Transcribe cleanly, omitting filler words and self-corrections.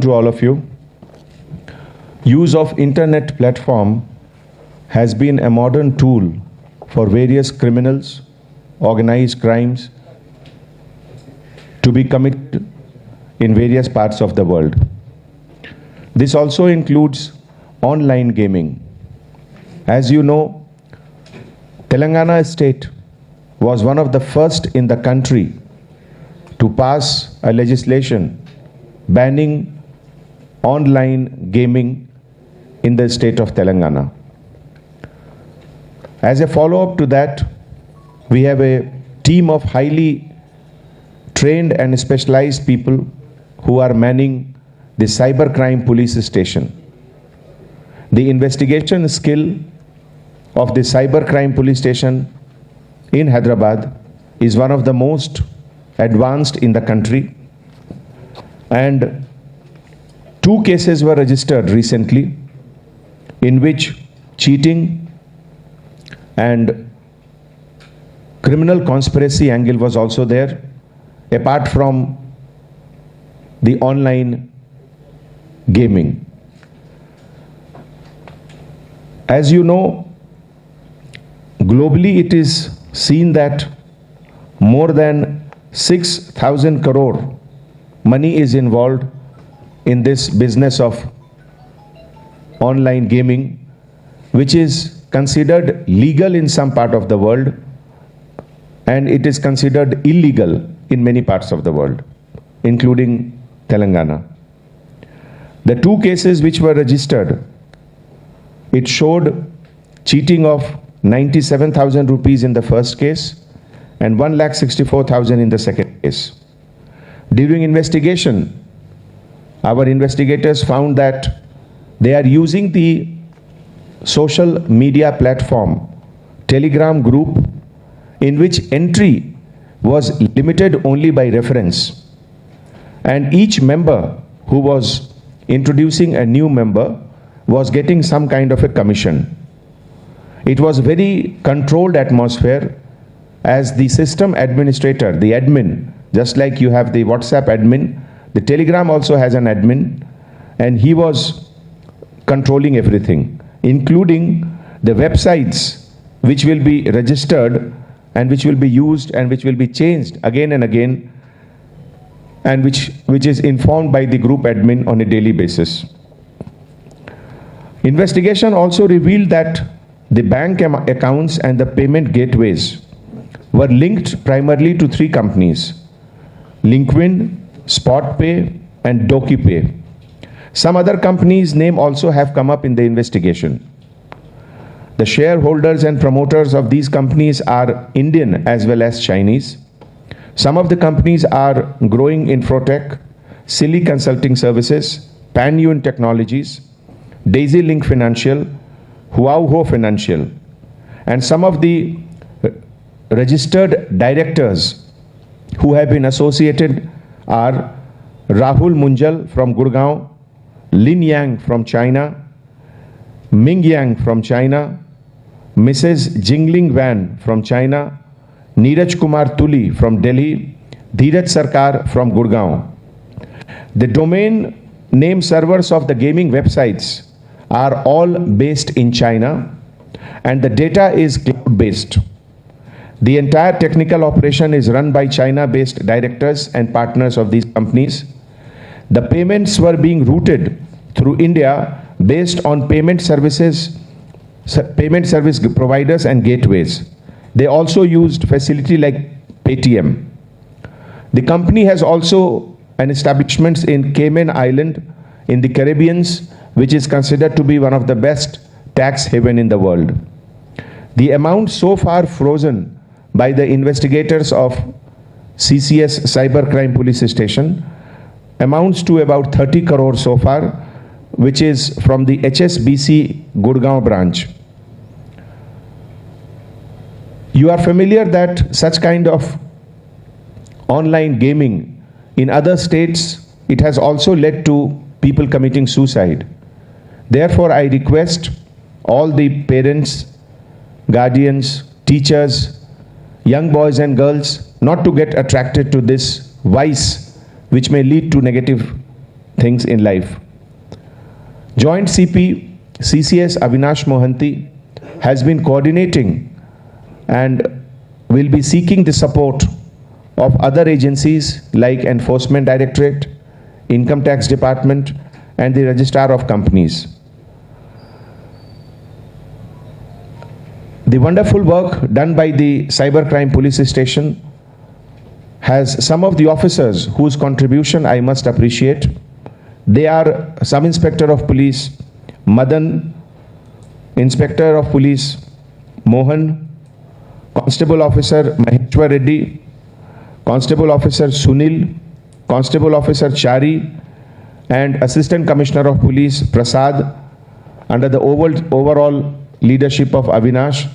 To all of you. Use of internet platform has been a modern tool for various criminals, organized crimes to be committed in various parts of the world. This also includes online gaming. As you know, Telangana state was one of the first in the country to pass a legislation banning online gaming in the state of Telangana. As a follow-up to that, we have a team of highly trained and specialized people who are manning the cybercrime police station. The investigation skill of the cybercrime police station in Hyderabad is one of the most advanced in the country, and 2 cases were registered recently in which cheating and criminal conspiracy angle was also there, apart from the online gaming. As you know, globally it is seen that more than 6,000 crore money is involved in this business of online gaming, which is considered legal in some part of the world and it is considered illegal in many parts of the world, including Telangana. The 2 cases which were registered, it showed cheating of 97,000 rupees in the first case and 1,64,000 in the second case. During investigation, our investigators found that they are using the social media platform Telegram group, in which entry was limited only by reference, and each member who was introducing a new member was getting some kind of a commission. It was very controlled atmosphere, as the system administrator, the admin, just like you have the WhatsApp admin, the Telegram also has an admin, and he was controlling everything, including the websites which will be registered and which will be used and which will be changed again and again, and which is informed by the group admin on a daily basis. Investigation also revealed that the bank accounts and the payment gateways were linked primarily to 3 companies: Linkwin, SpotPay and DokiPay. Some other companies' name also have come up in the investigation. The shareholders and promoters of these companies are Indian as well as Chinese. Some of the companies are Growing Infotech, Silly Consulting Services, PanUn Technologies, Daisy Link Financial, Huawho Financial, and some of the registered directors who have been associated are Rahul Munjal from Gurgaon, Lin Yang from China, Ming Yang from China, Mrs. Jingling Van from China, Neeraj Kumar Tuli from Delhi, Dheeraj Sarkar from Gurgaon. The domain name servers of the gaming websites are all based in China, and the data is cloud-based. The entire technical operation is run by China-based directors and partners of these companies. The payments were being routed through India based on payment service providers and gateways. They also used facility like Paytm. The company has also an establishment in Cayman Island in the Caribbean, which is considered to be one of the best tax haven in the world. The amount so far frozen by the investigators of CCS Cybercrime Police Station amounts to about 30 crore so far, which is from the HSBC Gurgaon branch. You are familiar that such kind of online gaming in other states, it has also led to people committing suicide. Therefore, I request all the parents, guardians, teachers, young boys and girls not to get attracted to this vice which may lead to negative things in life. Joint CP CCS Avinash Mohanty has been coordinating and will be seeking the support of other agencies like Enforcement Directorate, Income Tax Department, and the Registrar of Companies. The wonderful work done by the Cybercrime Police Station has some of the officers whose contribution I must appreciate. They are Sub-Inspector of Police Madan, Inspector of Police Mohan, Constable Officer Maheshwar Reddy, Constable Officer Sunil, Constable Officer Chari, and Assistant Commissioner of Police Prasad under the overall leadership of Avinash.